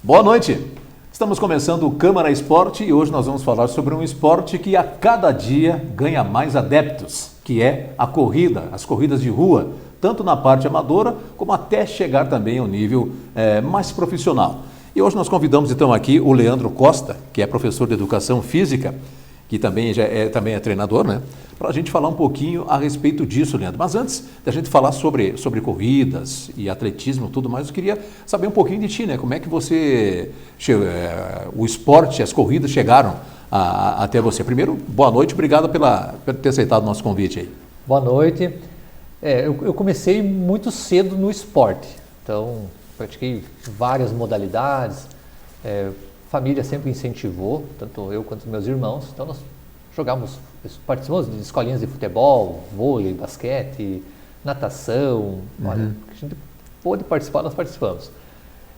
Boa noite. Estamos começando o Câmara Esporte e hoje nós vamos falar sobre um esporte que a cada dia ganha mais adeptos, que é a corrida, as corridas de rua, tanto na parte amadora como até chegar também ao nível mais profissional. E hoje nós convidamos então aqui o Leandro Costa, que é professor de Educação Física, que também é treinador, né? Para a gente falar um pouquinho a respeito disso, Leandro. Mas antes da gente falar sobre corridas e atletismo e tudo mais, eu queria saber um pouquinho de ti, né? Como é que o esporte, as corridas chegaram até você? Primeiro, boa noite, obrigado por ter aceitado o nosso convite aí. Boa noite. Eu comecei muito cedo no esporte, então pratiquei várias modalidades, família sempre incentivou, tanto eu quanto meus irmãos, então nós participamos de escolinhas de futebol, vôlei, basquete, natação, olha, a gente pôde participar, nós participamos.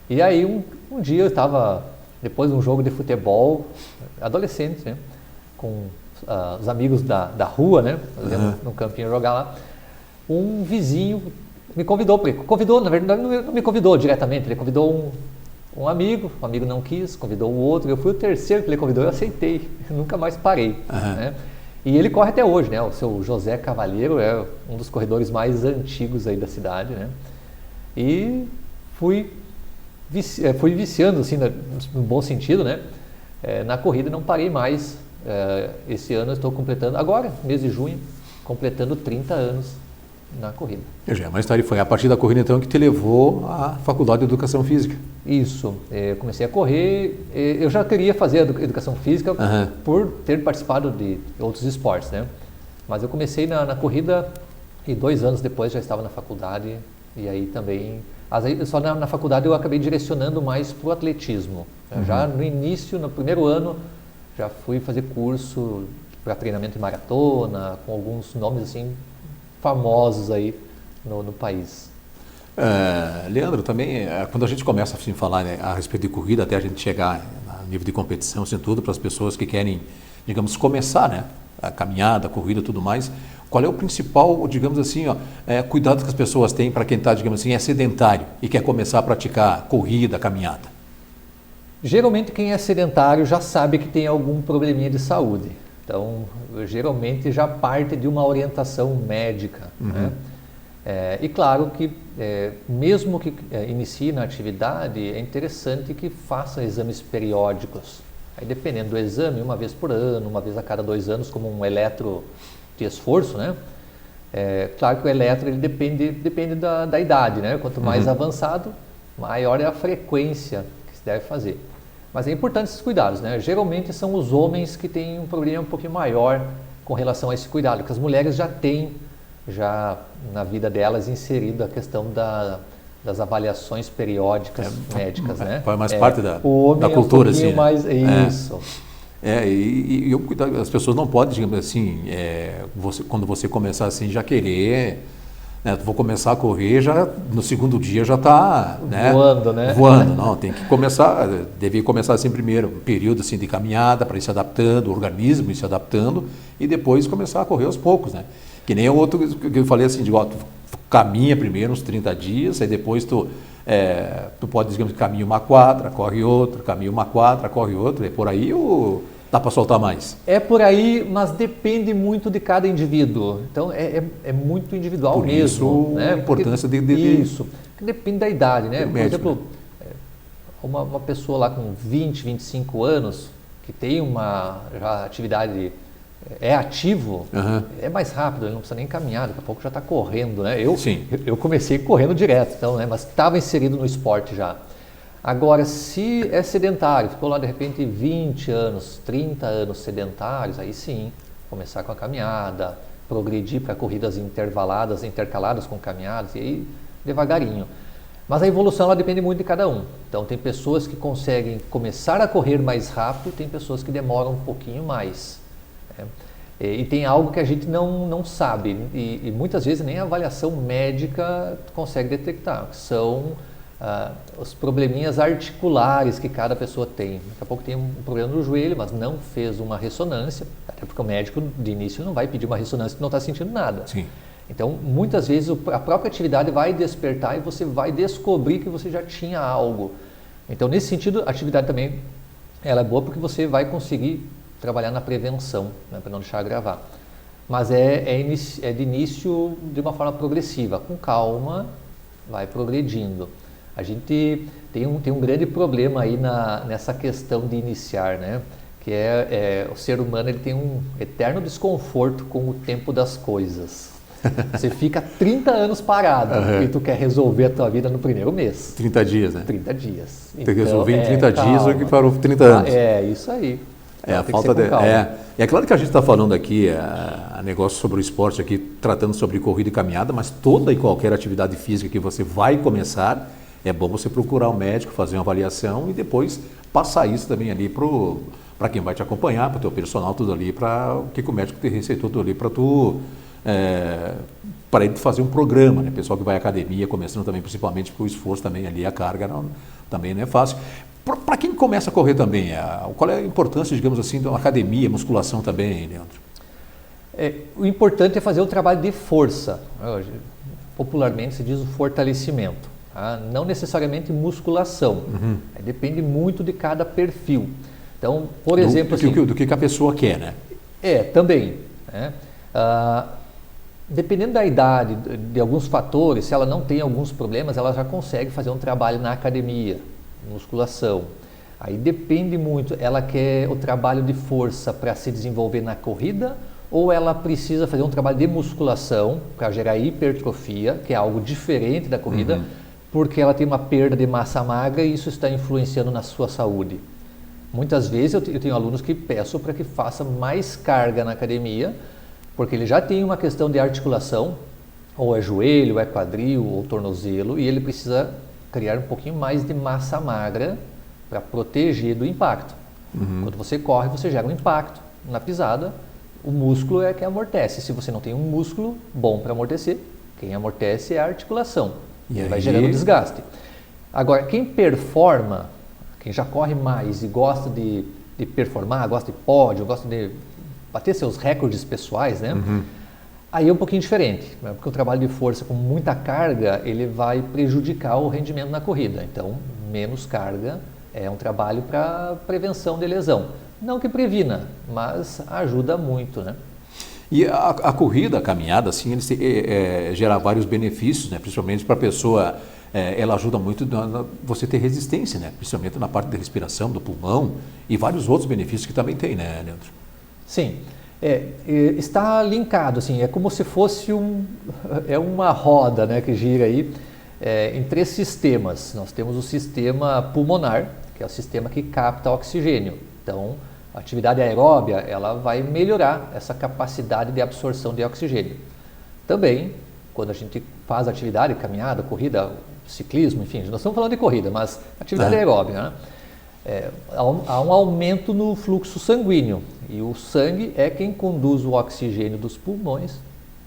E aí um dia eu estava, depois de um jogo de futebol, adolescente, né, com os amigos da rua, né, no campinho jogar lá, um vizinho me convidou, na verdade não me convidou diretamente, ele convidou um amigo não quis, convidou o outro, eu fui o terceiro que ele convidou, eu aceitei, nunca mais parei. Né? E ele corre até hoje, né? O seu José Cavalheiro é um dos corredores mais antigos aí da cidade, né? E fui viciando, assim, no bom sentido, né? Na corrida não parei mais. Esse ano eu estou completando, agora, mês de junho, completando 30 anos na corrida. Mas foi a partir da corrida então que te levou à Faculdade de Educação Física. Isso, eu comecei a correr, eu já queria fazer Educação Física por ter participado de outros esportes, né? Mas eu comecei na corrida e 2 anos depois já estava na faculdade e aí também, só na faculdade eu acabei direcionando mais para o atletismo. Já no início, no primeiro ano, já fui fazer curso para treinamento de maratona, com alguns nomes assim famosos aí no país. Leandro, também, quando a gente começa a falar, né, a respeito de corrida, até a gente chegar a nível de competição, assim, tudo, para as pessoas que querem, digamos, começar, né, a caminhada, a corrida e tudo mais, qual é o principal, digamos assim, cuidado que as pessoas têm para quem está, digamos assim, é sedentário e quer começar a praticar corrida, caminhada? Geralmente quem é sedentário já sabe que tem algum probleminha de saúde. Então, geralmente já parte de uma orientação médica. Né? E claro que, mesmo que inicie na atividade, é interessante que faça exames periódicos. Aí, dependendo do exame, uma vez por ano, uma vez a cada 2 anos, como um eletro de esforço, né? Claro que o eletro ele depende da idade, né? Quanto mais avançado, maior é a frequência que se deve fazer. Mas é importante esses cuidados, né? Geralmente são os homens que têm um problema um pouquinho maior com relação a esse cuidado, porque as mulheres já têm, na vida delas, inserido a questão das avaliações periódicas médicas, né? Faz mais parte da cultura, assim. Isso. E as pessoas não podem, digamos assim, quando você começar assim, já querer... vou começar a correr, já no segundo dia já está, né, voando, né? Voando, não, tem que começar, deve começar assim primeiro, um período assim de caminhada para ir se adaptando, o organismo ir se adaptando e depois começar a correr aos poucos, né? Que nem o outro que eu falei assim, tu caminha primeiro uns 30 dias, aí depois tu pode, digamos, caminha uma quadra, corre outra, caminha uma quadra, corre outra, e por aí dá para soltar mais? É por aí, mas depende muito de cada indivíduo. Então, é muito individual por mesmo. Isso, né? A importância Isso, depende da idade, né? Por exemplo, uma pessoa lá com 20, 25 anos, que tem já atividade, é ativo, é mais rápido, ele não precisa nem caminhar, daqui a pouco já está correndo, né? Eu comecei correndo direto, então, né? Mas estava inserido no esporte já. Agora, se é sedentário, ficou lá de repente 20 anos, 30 anos sedentários, aí sim, começar com a caminhada, progredir para corridas intercaladas com caminhadas, e aí devagarinho. Mas a evolução ela depende muito de cada um. Então tem pessoas que conseguem começar a correr mais rápido, tem pessoas que demoram um pouquinho mais. Né? E tem algo que a gente não sabe, e muitas vezes nem a avaliação médica consegue detectar, que são os probleminhas articulares que cada pessoa tem. Daqui a pouco tem um problema no joelho, mas não fez uma ressonância, até porque o médico de início não vai pedir uma ressonância que não está sentindo nada. Sim. Então, muitas vezes a própria atividade vai despertar e você vai descobrir que você já tinha algo. Então, nesse sentido, a atividade também ela é boa porque você vai conseguir trabalhar na prevenção, né, para não deixar agravar. Mas é de início de uma forma progressiva, com calma, vai progredindo. A gente tem um grande problema aí nessa questão de iniciar, né? Que o ser humano ele tem um eterno desconforto com o tempo das coisas. Você fica 30 anos parado e tu quer resolver a tua vida no primeiro mês. 30 dias, né? 30 dias. Tem que resolver em 30 dias o que parou 30 anos. É, isso aí. É a falta de... É claro que a gente está falando aqui a negócio sobre o esporte aqui, tratando sobre corrida e caminhada, mas toda e qualquer atividade física que você vai começar, é bom você procurar um médico, fazer uma avaliação e depois passar isso também ali para quem vai te acompanhar, para o teu personal, tudo ali, para o que o médico te receitou tudo ali para tu... para ele fazer um programa, né? Pessoal que vai à academia, começando também, principalmente porque o esforço também ali, a carga também não é fácil. Para quem começa a correr também, qual é a importância, digamos assim, da academia, musculação também, Leandro? O importante é fazer o trabalho de força. Popularmente se diz o fortalecimento, tá? Não necessariamente musculação. Depende muito de cada perfil. Então, por exemplo... Do que a pessoa quer, né? Também. Né? Dependendo da idade, de alguns fatores, se ela não tem alguns problemas, ela já consegue fazer um trabalho na academia, musculação. Aí depende muito, ela quer o trabalho de força para se desenvolver na corrida ou ela precisa fazer um trabalho de musculação para gerar hipertrofia, que é algo diferente da corrida, porque ela tem uma perda de massa magra e isso está influenciando na sua saúde. Muitas vezes eu tenho alunos que peço para que faça mais carga na academia, porque ele já tem uma questão de articulação, ou é joelho, ou é quadril, ou tornozelo, e ele precisa criar um pouquinho mais de massa magra para proteger do impacto. Quando você corre, você gera um impacto na pisada, o músculo é que amortece. Se você não tem um músculo bom para amortecer, quem amortece é a articulação, e ele vai gerando desgaste. Agora, quem performa, quem já corre mais e gosta de performar, gosta de pódio, gosta de bater seus recordes pessoais, né? Aí é um pouquinho diferente, né? Porque o trabalho de força com muita carga, ele vai prejudicar o rendimento na corrida. Então, menos carga é um trabalho para prevenção de lesão. Não que previna, mas ajuda muito, né? E a corrida, a caminhada, assim, ele gera vários benefícios, né? Principalmente para a pessoa, ela ajuda muito você ter resistência, né? Principalmente na parte da respiração, do pulmão e vários outros benefícios que também tem, né, Leandro? Sim, está linkado, assim, é como se fosse uma roda, né, que gira aí em 3 sistemas. Nós temos o sistema pulmonar, que é o sistema que capta oxigênio. Então, a atividade aeróbia, ela vai melhorar essa capacidade de absorção de oxigênio. Também, quando a gente faz atividade, caminhada, corrida, ciclismo, enfim, nós estamos falando de corrida, mas atividade aeróbia, né? Há um aumento no fluxo sanguíneo e o sangue é quem conduz o oxigênio dos pulmões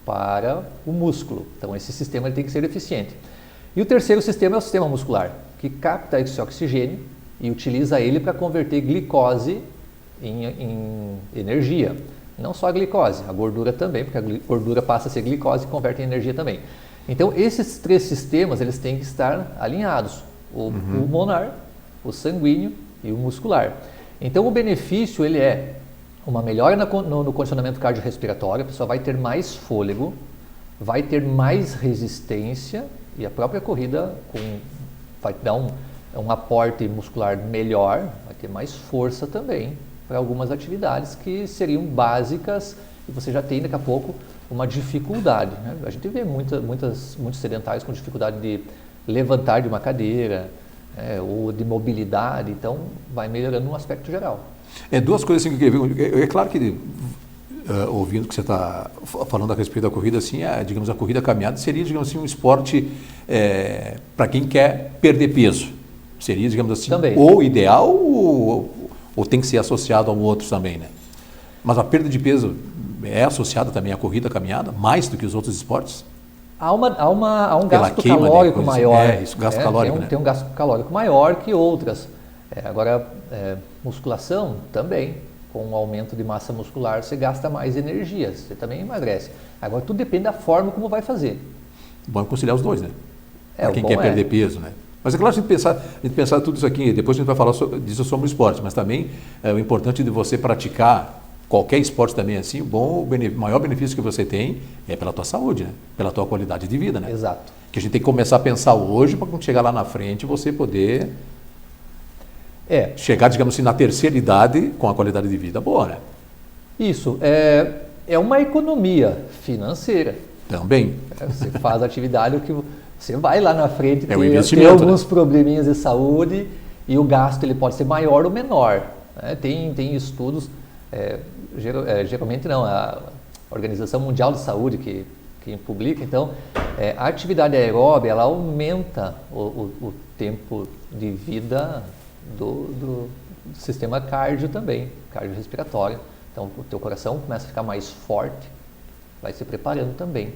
para o músculo. Então esse sistema ele tem que ser eficiente. E o terceiro sistema é o sistema muscular, que capta esse oxigênio e utiliza ele para converter glicose em energia. Não só a glicose, a gordura também, porque a gordura passa a ser glicose e converte em energia também. Então esses 3 sistemas eles têm que estar alinhados, o pulmonar, o sanguíneo e o muscular. Então o benefício ele é uma melhora no condicionamento cardiorrespiratório, a pessoa vai ter mais fôlego, vai ter mais resistência e a própria corrida vai dar um aporte muscular melhor, vai ter mais força também para algumas atividades que seriam básicas e você já tem daqui a pouco uma dificuldade, né? A gente vê muitos sedentários com dificuldade de levantar de uma cadeira, ou de mobilidade, então vai melhorando no aspecto geral. 2 coisas assim que eu queria ver. É claro que, ouvindo que você está falando a respeito da corrida, assim, digamos, a corrida caminhada seria, digamos assim, um esporte para quem quer perder peso. Seria, digamos assim, também. O ideal ou tem que ser associado ao outro também, né? Mas a perda de peso é associada também à corrida caminhada, mais do que os outros esportes? Há um gasto calórico maior. Isso, gasto calórico, tem um gasto calórico maior que outras. Agora, musculação também. Com o aumento de massa muscular, você gasta mais energia, você também emagrece. Agora, tudo depende da forma como vai fazer. Bom é conciliar os dois, né? Para quem quer perder peso, né? Mas é claro, a gente pensar tudo isso aqui, depois a gente vai falar disso sobre o esporte, mas também o importante de você praticar qualquer esporte também assim, o maior benefício que você tem é pela tua saúde, né? Pela tua qualidade de vida, né? Exato. Que a gente tem que começar a pensar hoje para quando chegar lá na frente você poder chegar, digamos assim, na terceira idade com a qualidade de vida boa, né? Isso, é uma economia financeira. Também. Você faz atividade, o que você vai lá na frente É um ter investimento, alguns probleminhas de saúde e o gasto ele pode ser maior ou menor. Né? Tem estudos, geralmente não, a Organização Mundial de Saúde que publica, então a atividade aeróbica ela aumenta o tempo de vida do sistema cardio também, cardiorrespiratório. Então o teu coração começa a ficar mais forte, vai se preparando também.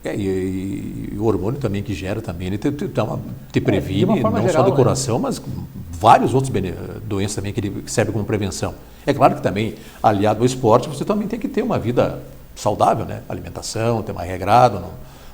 E o hormônio também que gera também, ele te previne, forma não geral, só do coração, mas vários outros doenças também que ele serve como prevenção. É claro que também, aliado ao esporte, você também tem que ter uma vida saudável, né? Alimentação, ter mais regrado,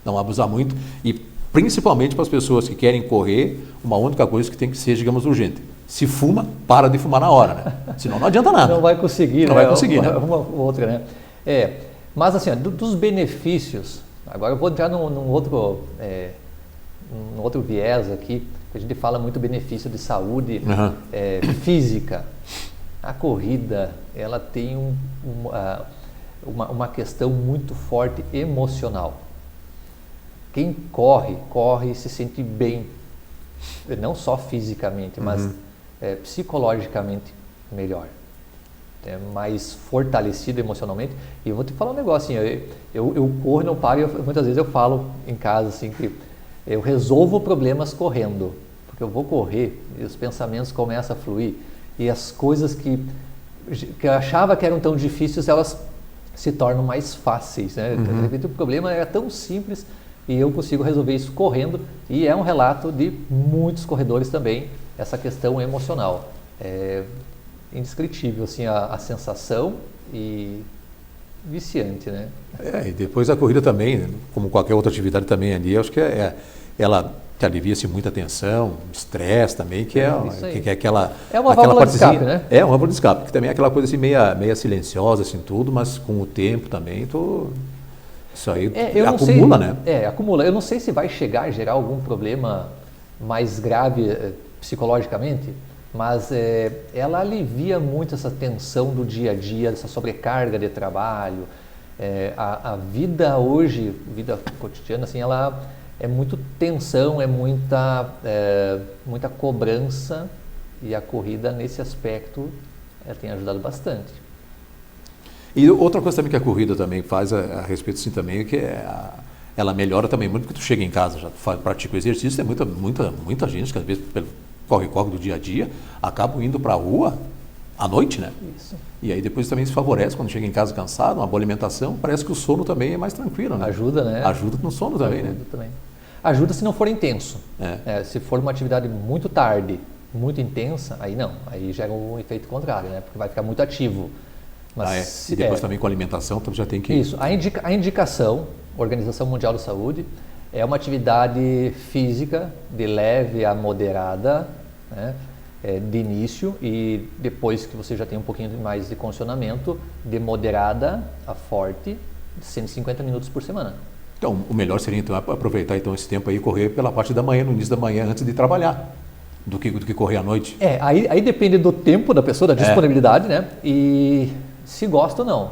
não abusar muito. E principalmente para as pessoas que querem correr, uma única coisa que tem que ser, digamos, urgente. Se fuma, para de fumar na hora, né? Senão não adianta nada. Não vai conseguir, não né? vai conseguir, né? Uma outra, né? Mas assim, dos benefícios, agora eu vou entrar num outro viés aqui, que a gente fala muito benefício de saúde física. A corrida, ela tem uma questão muito forte emocional. Quem corre e se sente bem, não só fisicamente, mas psicologicamente melhor. É mais fortalecido emocionalmente. E eu vou te falar um negócio, assim, eu corro e não paro, muitas vezes eu falo em casa assim, que eu resolvo problemas correndo, porque eu vou correr e os pensamentos começam a fluir e as coisas que eu achava que eram tão difíceis, elas se tornam mais fáceis, né? De repente o problema era tão simples e eu consigo resolver isso correndo, e é um relato de muitos corredores também, essa questão emocional. É indescritível assim, a sensação e viciante, né? E depois a corrida também, como qualquer outra atividade também ali, eu acho que ela te alivia-se muita tensão, estresse também, que é aquela... É uma válvula de escape, né? É uma válvula de escape, que também é aquela coisa assim meia silenciosa, assim, tudo, mas com o tempo também, isso aí acumula, né? Acumula. Eu não sei se vai chegar a gerar algum problema mais grave psicologicamente, mas ela alivia muito essa tensão do dia a dia, essa sobrecarga de trabalho. A vida hoje, vida cotidiana, assim, ela é muito tensão, é muita cobrança, e a corrida nesse aspecto tem ajudado bastante. E outra coisa também que a corrida também faz a respeito assim também, que ela melhora também muito, porque tu chega em casa, já pratica o exercício, tem muita gente que às vezes pelo corre-corre do dia a dia, acabam indo para a rua à noite, né? Isso. E aí depois também se favorece, quando chega em casa cansado, uma boa alimentação, parece que o sono também é mais tranquilo, né? Ajuda, né? Ajuda no sono também, Ajuda né? Também. Ajuda se não for intenso. Se for uma atividade muito tarde, muito intensa, aí não, aí gera um efeito contrário, né? Porque vai ficar muito ativo. Mas, E depois também com a alimentação, então já tem que... Isso, a indicação, Organização Mundial de Saúde, é uma atividade física de leve a moderada, né? De início, e depois que você já tem um pouquinho mais de condicionamento, de moderada a forte, 150 minutos por semana. Então, o melhor seria então aproveitar então esse tempo aí e correr pela parte da manhã, no início da manhã, antes de trabalhar, do que correr à noite. Aí depende do tempo da pessoa, da disponibilidade, né? E se gosta ou não.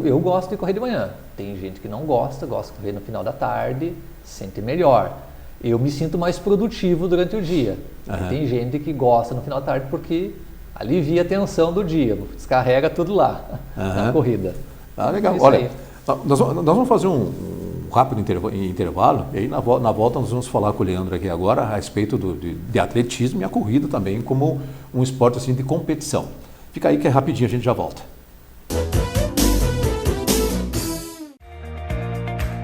Eu gosto de correr de manhã. Tem gente que não gosta de correr no final da tarde, sente melhor. Eu me sinto mais produtivo durante o dia. Tem gente que gosta no final da tarde porque alivia a tensão do dia, descarrega tudo lá na corrida. Legal. Olha, nós vamos fazer um rápido intervalo, e aí na volta nós vamos falar com o Leandro aqui agora a respeito de atletismo e a corrida também como um esporte assim, de competição. Fica aí que é rapidinho, a gente já volta.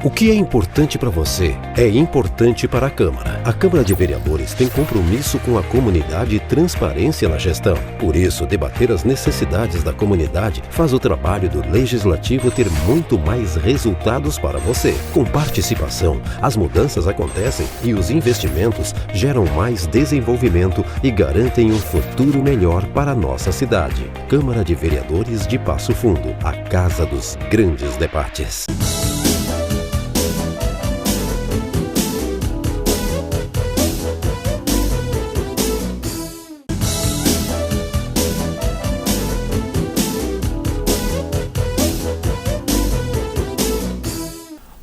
O que é importante para você é importante para a Câmara. A Câmara de Vereadores tem compromisso com a comunidade e transparência na gestão. Por isso, debater as necessidades da comunidade faz o trabalho do Legislativo ter muito mais resultados para você. Com participação, as mudanças acontecem e os investimentos geram mais desenvolvimento e garantem um futuro melhor para a nossa cidade. Câmara de Vereadores de Passo Fundo, a casa dos grandes debates.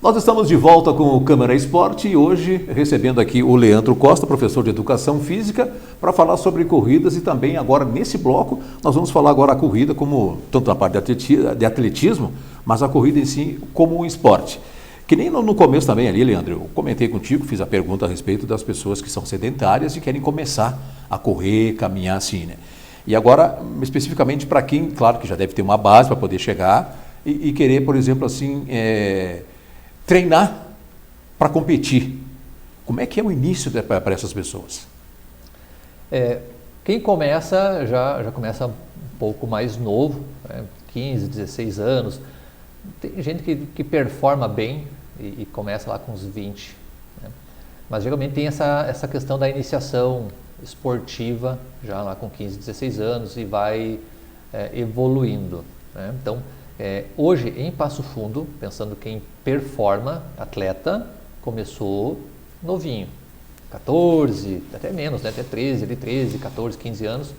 Nós estamos de volta com o Câmara Esporte e hoje recebendo aqui o Leandro Costa, professor de Educação Física, para falar sobre corridas e também agora nesse bloco nós vamos falar agora a corrida como, tanto a parte de atletismo, mas a corrida em si como um esporte. Que nem no começo também ali, Leandro, eu comentei contigo, fiz a pergunta a respeito das pessoas que são sedentárias e querem começar a correr, caminhar assim, né? E agora, especificamente para quem, claro que já deve ter uma base para poder chegar e querer, por exemplo, assim, treinar para competir. Como é que é o início para essas pessoas? Quem começa já começa um pouco mais novo, 15, 16 anos. Tem gente que performa bem e começa lá com uns 20. Né? Mas geralmente tem essa questão da iniciação esportiva já lá com 15, 16 anos e vai evoluindo. Né? Então, hoje em Passo Fundo, pensando quem performa, atleta, começou novinho, 14, até menos, né? Até 13, 14, 15 anos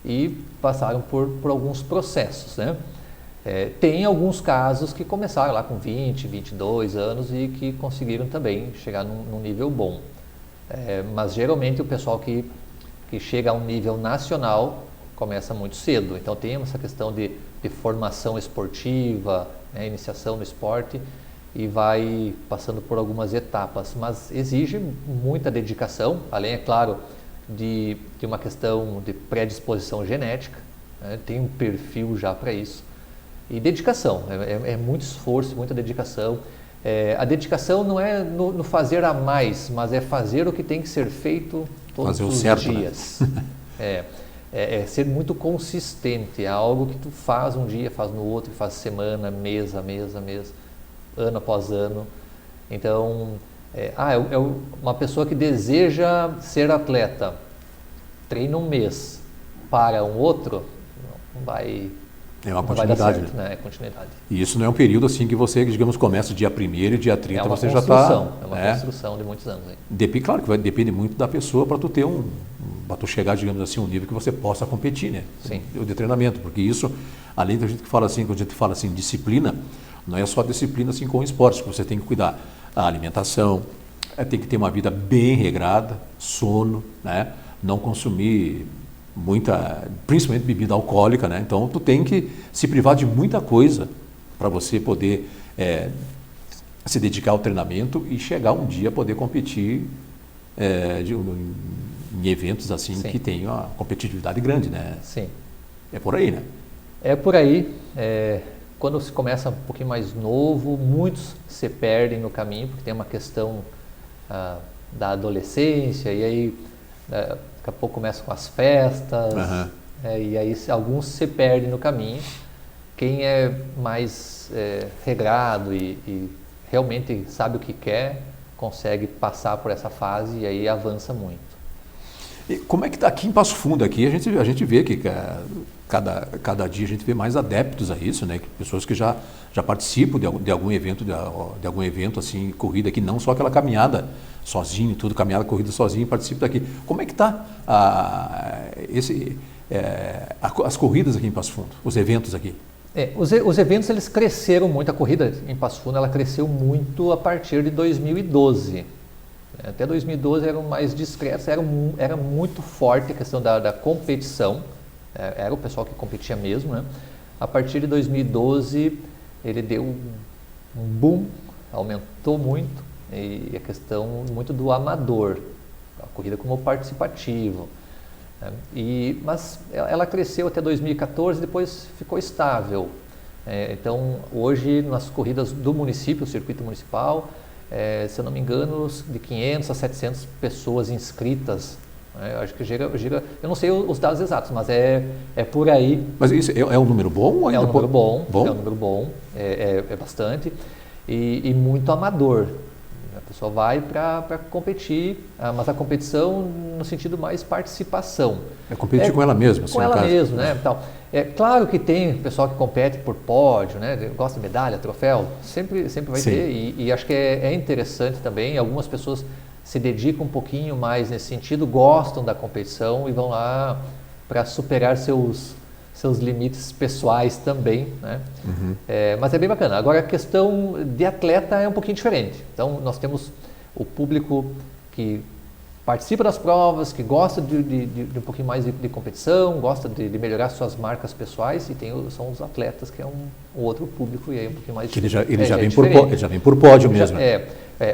e passaram por alguns processos. Né? Tem alguns casos que começaram lá com 20, 22 anos e que conseguiram também chegar num nível bom. Mas geralmente o pessoal que chega a um nível nacional começa muito cedo. Então tem essa questão de formação esportiva, né, iniciação no esporte e vai passando por algumas etapas, mas exige muita dedicação, além, é claro, de uma questão de predisposição genética, né, tem um perfil já para isso, e dedicação, é muito esforço, muita dedicação. A dedicação não é no fazer a mais, mas é fazer o que tem que ser feito todos os dias. Né? É ser muito consistente, é algo que tu faz um dia, faz no outro, faz semana, mês a mês, ano após ano. Então, uma pessoa que deseja ser atleta, treina um mês para um outro, não vai... É uma continuidade, certo, né? É continuidade. E isso não é um período assim que você, digamos, começa dia 1º e dia 30 você já está... É uma construção de muitos anos. Claro que depende muito da pessoa para tu ter para tu chegar, digamos assim, um nível que você possa competir, né? Sim. De treinamento, porque isso, além da gente que fala assim, quando a gente fala assim, disciplina, não é só disciplina assim com o esporte, que você tem que cuidar a alimentação, tem que ter uma vida bem regrada, sono, né? Não consumir principalmente bebida alcoólica, né? Então tu tem que se privar de muita coisa para você poder se dedicar ao treinamento e chegar um dia a poder competir em eventos assim. Sim. Que tenham uma competitividade grande, né? Sim. É por aí, né? É por aí. Quando se começa um pouquinho mais novo, muitos se perdem no caminho, porque tem uma questão da adolescência, e aí daqui a pouco começam com as festas, e aí alguns se perdem no caminho. Quem é mais regrado e realmente sabe o que quer, consegue passar por essa fase e aí avança muito. E como é que está aqui em Passo Fundo? Aqui a gente vê que cada dia a gente vê mais adeptos a isso, né? Pessoas que já participam de algum evento assim, corrida aqui, não só aquela caminhada sozinho, caminhada, corrida sozinho, participa daqui. Como é que está as corridas aqui em Passo Fundo, os eventos aqui? Os eventos eles cresceram muito, a corrida em Passo Fundo ela cresceu muito a partir de 2012. Até 2012 eram mais discretos, era muito forte a questão da competição, era o pessoal que competia mesmo, né? A partir de 2012 ele deu um boom, aumentou muito, e a questão muito do amador, a corrida como participativo. Mas ela cresceu até 2014, depois ficou estável. Então, hoje, nas corridas do município, o circuito municipal, se eu não me engano, de 500 a 700 pessoas inscritas. Eu acho que gira, eu não sei os dados exatos, mas é por aí. Mas isso é um número bom? Ou ainda é um número bom, bom? É um número bom, é bastante, e muito amador. A pessoa vai para competir, mas a competição no sentido mais participação. É competir com ela mesma, assim, com ela mesma, né? Então, claro que tem pessoal que compete por pódio, né? Gosta de medalha, troféu, sempre vai Sim. ter, e acho que é interessante também. Algumas pessoas se dedicam um pouquinho mais nesse sentido, gostam da competição e vão lá para superar seus limites pessoais também, né? Mas é bem bacana. Agora, a questão de atleta é um pouquinho diferente. Então, nós temos o público que participa das provas, que gosta de um pouquinho mais de competição, gosta de melhorar suas marcas pessoais, e são os atletas, que é um outro público, e aí um pouquinho mais ele já vem por pódio mesmo.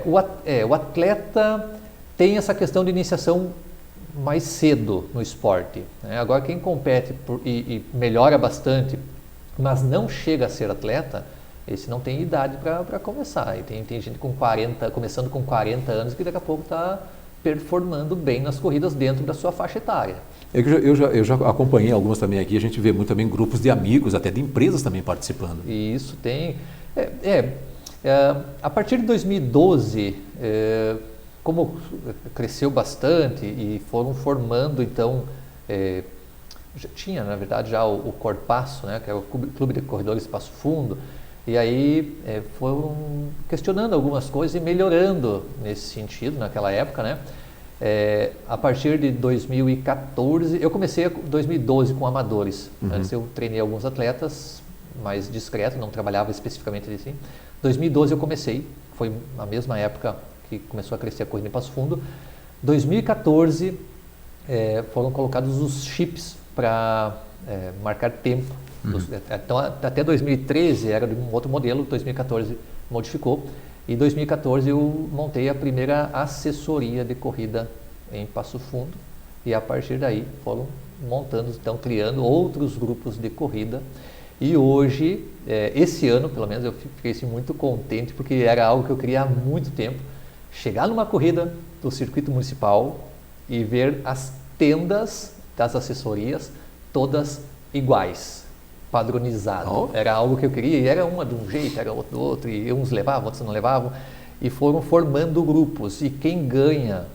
O atleta tem essa questão de iniciação mais cedo no esporte, né? Agora, quem compete e melhora bastante, mas não chega a ser atleta, esse não tem idade para começar. E tem gente começando com 40 anos, que daqui a pouco está performando bem nas corridas dentro da sua faixa etária. Eu já acompanhei algumas também aqui, a gente vê muito também grupos de amigos, até de empresas também participando. E isso tem... a partir de 2012, como cresceu bastante e foram formando, então, já tinha, na verdade, já o Corpaço, né, que é o Clube de Corredores Passo Fundo, e aí foram questionando algumas coisas e melhorando nesse sentido naquela época, né? A partir de 2014, eu comecei em 2012 com amadores. Antes eu treinei alguns atletas mais discretos, não trabalhava especificamente assim. Em 2012 eu comecei, foi a mesma época que começou a crescer a corrida em Passo Fundo. 2014 foram colocados os chips para marcar tempo. Então, até 2013 era de um outro modelo, 2014 modificou, e em 2014 eu montei a primeira assessoria de corrida em Passo Fundo, e a partir daí foram montando, então criando outros grupos de corrida, e hoje, esse ano pelo menos, eu fiquei assim, muito contente, porque era algo que eu queria há muito tempo, chegar numa corrida do circuito municipal e ver as tendas das assessorias todas iguais, padronizado. Era algo que eu queria, e era uma de um jeito, era outra do outro, e uns levavam, outros não levavam, e foram formando grupos, e quem ganha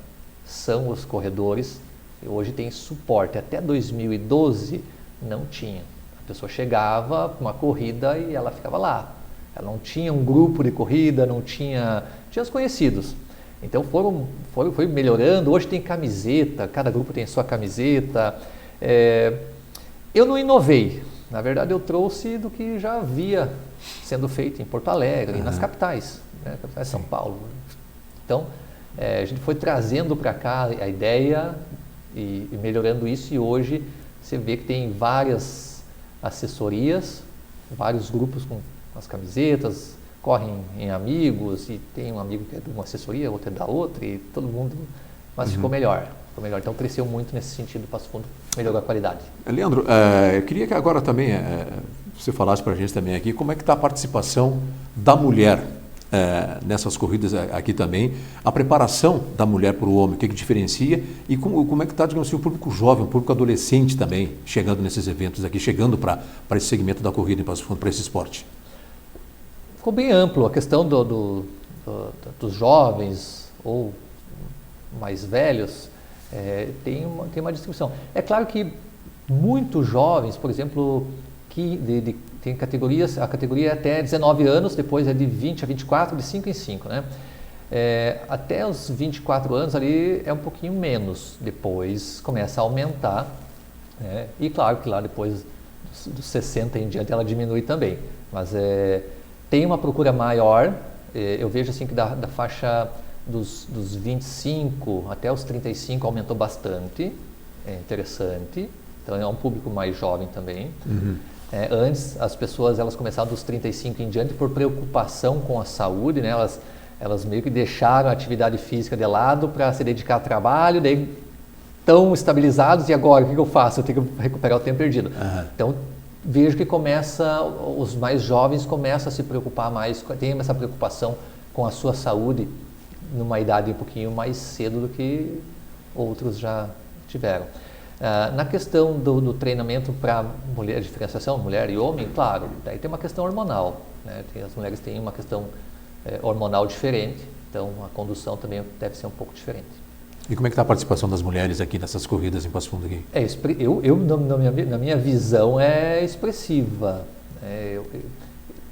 são os corredores. E hoje tem suporte. Até 2012 não tinha. A pessoa chegava para uma corrida e ela ficava lá. Ela não tinha um grupo de corrida, não tinha os conhecidos. Então foi melhorando. Hoje tem camiseta, cada grupo tem a sua camiseta. Eu não inovei. Na verdade, eu trouxe do que já havia sendo feito em Porto Alegre, nas capitais, né? Capitais de São Paulo. Então, a gente foi trazendo para cá a ideia e melhorando isso, e hoje você vê que tem várias assessorias, vários grupos com as camisetas, correm em amigos, e tem um amigo que é de uma assessoria, outro é da outra, e todo mundo, mas ficou melhor. Então cresceu muito nesse sentido, Passo Fundo melhorou a qualidade. Leandro, eu queria que agora também você falasse para a gente também aqui como é que está a participação da mulher nessas corridas aqui também, a preparação da mulher para o homem, o que diferencia, e como é que está, digamos assim, o público jovem, o público adolescente também, chegando nesses eventos aqui, chegando para esse segmento da corrida em Passo Fundo, para esse esporte? Ficou bem amplo a questão dos jovens ou mais velhos. Tem uma distribuição. É claro que muitos jovens, por exemplo, que tem categorias, a categoria é até 19 anos, depois é de 20 a 24, de 5 em 5, né? Até os 24 anos ali é um pouquinho menos, depois começa a aumentar, né? E claro que lá depois dos 60 em diante ela diminui também, mas tem uma procura maior. Eu vejo assim que da faixa dos 25 até os 35 aumentou bastante, é interessante, então é um público mais jovem também. Antes as pessoas elas começavam dos 35 em diante por preocupação com a saúde, né? Elas meio que deixaram a atividade física de lado para se dedicar ao trabalho, daí estão estabilizados, e agora o que eu faço? Eu tenho que recuperar o tempo perdido. Então vejo que os mais jovens começam a se preocupar mais, tem essa preocupação com a sua saúde numa idade um pouquinho mais cedo do que outros já tiveram. Na questão do treinamento para mulher, diferenciação, mulher e homem, claro, daí tem uma questão hormonal, né? As mulheres têm uma questão hormonal diferente, então a condução também deve ser um pouco diferente. E como é que está a participação das mulheres aqui nessas corridas em Passo Fundo aqui? Na minha visão, é expressiva.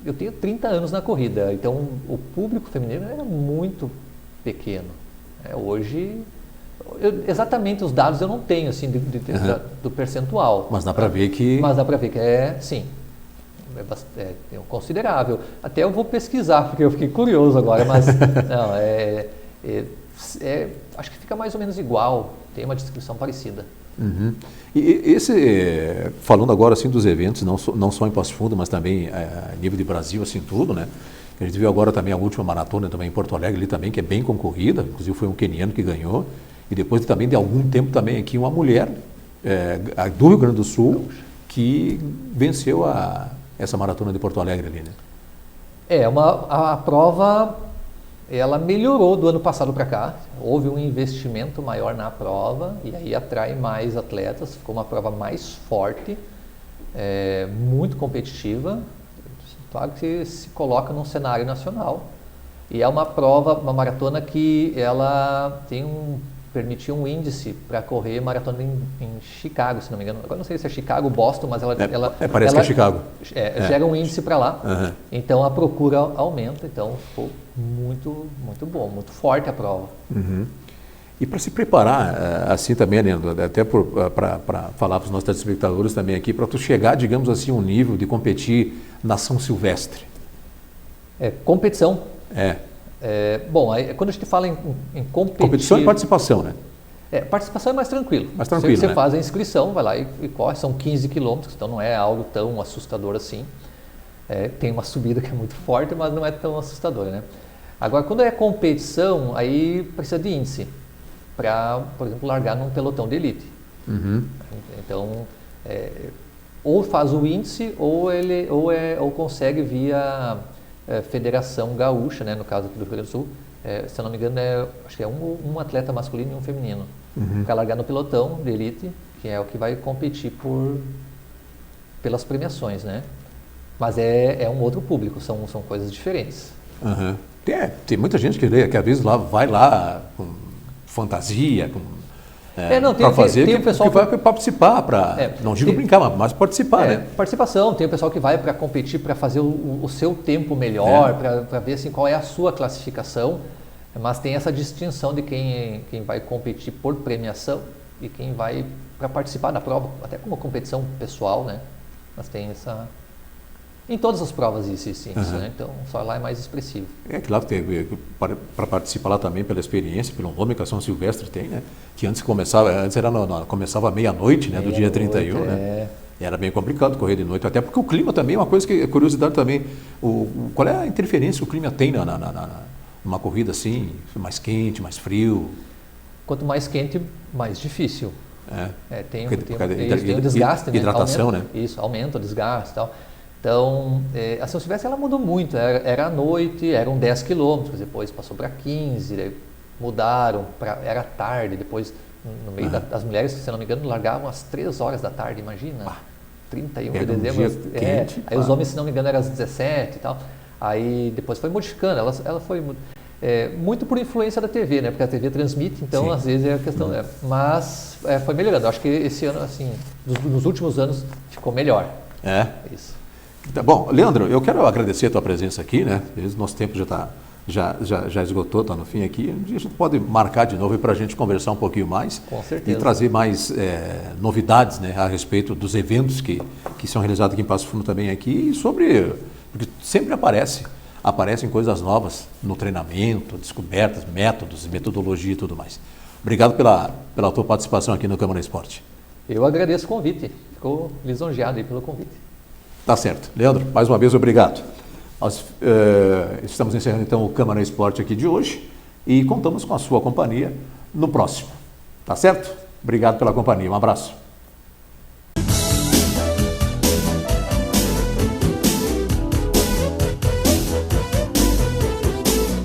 Eu tenho 30 anos na corrida, então o público feminino era muito pequeno. Hoje, exatamente os dados eu não tenho, assim, do percentual. Mas dá para ver que... Mas dá para ver que sim, é considerável. Até eu vou pesquisar, porque eu fiquei curioso agora, mas não, acho que fica mais ou menos igual, tem uma distribuição parecida. Uhum. E falando agora assim dos eventos, não só em Passo Fundo, mas também a nível de Brasil, assim tudo, né? A gente viu agora também a última maratona também em Porto Alegre ali também, que é bem concorrida, inclusive foi um queniano que ganhou, e depois também de algum tempo também aqui uma mulher do Rio Grande do Sul que venceu essa maratona de Porto Alegre ali, né? A prova, ela melhorou do ano passado para cá, houve um investimento maior na prova e aí atrai mais atletas, ficou uma prova mais forte, muito competitiva, claro que se coloca num cenário nacional e é uma prova, uma maratona que ela permitiu um índice para correr maratona em Chicago, se não me engano. Agora não sei se é Chicago ou Boston, mas parece que é Chicago. Gera um índice para lá, Uhum. então a procura aumenta, então ficou muito, muito bom, muito forte a prova. Uhum. E para se preparar, assim também, Leandro, até para falar para os nossos telespectadores também aqui, para tu chegar, digamos assim, a um nível de competir na São Silvestre. Competição. Bom, aí, quando a gente fala em competir... Competição e participação, né? Participação é mais tranquilo. Mais tranquilo, Você né? faz a inscrição, vai lá e corre, são 15 quilômetros, então não é algo tão assustador assim. Tem uma subida que é muito forte, mas não é tão assustadora, né? Agora, quando é competição, aí precisa de índice para, por exemplo, largar num pelotão de elite. Uhum. Então, ou faz o índice ou consegue via Federação Gaúcha, né, no caso aqui do Rio Grande do Sul, se eu não me engano, acho que é um atleta masculino e um feminino, para largar no pelotão de elite, que é o que vai competir pelas premiações, né? Mas é um outro público, são coisas diferentes. Uhum. Tem muita gente que às vezes vai lá com fantasia, para fazer, tem o pessoal que vai para participar, não digo brincar, mas participar, né? Participação, tem o pessoal que vai para competir, para fazer o seu tempo melhor, para ver assim, qual é a sua classificação, mas tem essa distinção de quem vai competir por premiação e quem vai para participar da prova, até como competição pessoal, né? Mas tem essa... Em todas as provas existe isso, né? Então só lá é mais expressivo. Claro, para participar lá também pela experiência, pelo nome que a São Silvestre tem, né? Que antes começava à meia-noite, né? Do dia 31, né? Era bem complicado correr de noite, até porque o clima também é uma coisa que é curiosidade também. Qual é a interferência que o clima tem numa corrida assim, mais quente, mais frio? Quanto mais quente, mais difícil. Tem um desgaste, né? Hidratação, né? Isso, aumenta o desgaste e tal. Então, a São Silvestre ela mudou muito, era à noite, eram 10 quilômetros, depois passou para 15, daí mudaram, era tarde, depois no meio das mulheres, se não me engano, largavam às 3 horas da tarde, imagina, 31 de dezembro, quente, aí os homens, se não me engano, eram às 17 e tal, aí depois foi modificando, ela foi muito por influência da TV, né, porque a TV transmite, então às vezes é a questão, mas foi melhorando, acho que esse ano, assim, nos últimos anos ficou melhor. Isso. Tá bom, Leandro, eu quero agradecer a tua presença aqui, né? Nosso tempo já esgotou, está no fim aqui. Um dia a gente pode marcar de novo para a gente conversar um pouquinho mais. Com certeza. E trazer mais novidades, né, a respeito dos eventos que são realizados aqui em Passo Fundo também aqui e porque sempre aparecem coisas novas no treinamento, descobertas, métodos, metodologia e tudo mais. Obrigado pela tua participação aqui no Câmara Esporte. Eu agradeço o convite, ficou lisonjeado aí pelo convite. Tá certo. Leandro, mais uma vez, obrigado. Nós estamos encerrando então o Câmara Esporte aqui de hoje e contamos com a sua companhia no próximo. Tá certo? Obrigado pela companhia. Um abraço.